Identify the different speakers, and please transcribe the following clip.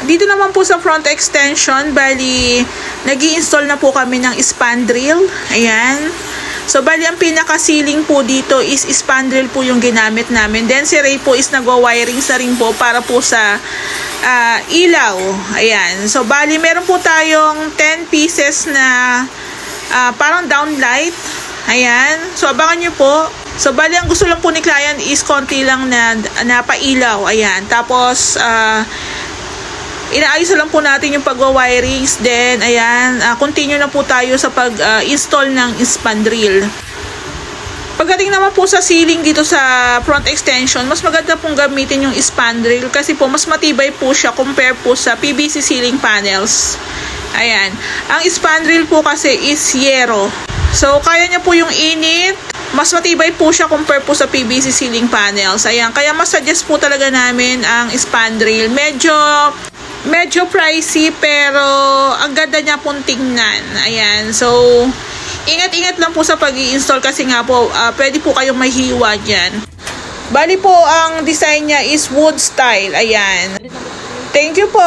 Speaker 1: Dito naman po sa front extension, bali, nag-i-install na po kami ng spandrel. Ayan. So, bali, ang pinaka-ceiling po dito is spandrel po yung ginamit namin. Then, si Ray po is nagwa-wiring sa ring po para po sa ilaw. Ayan. So, bali, meron po tayong 10 pieces na parang downlight. Ayan. So, abangan nyo po. So, bali, ang gusto lang po ni client is konti lang na pailaw. Ayan. Tapos, inaayos lang po natin yung pagwa-wirings. Then, ayan, continue na po tayo sa pag-install ng spandrel. Pagdating naman po sa ceiling dito sa front extension, mas maganda pong gamitin yung spandrel kasi po mas matibay po siya compare po sa PVC ceiling panels. Ayan. Ang spandrel po kasi is yero. So, kaya niya po yung init. Mas matibay po siya compare po sa PVC ceiling panels. Ayan. Kaya mas suggest po talaga namin ang spandrel. Medyo pricey pero ang ganda niya pong tingnan. Ayan. So, ingat-ingat lang po sa pag-i-install kasi nga po pwede po kayong mahiwa dyan. Bali po ang design niya is wood style. Ayan. Thank you po.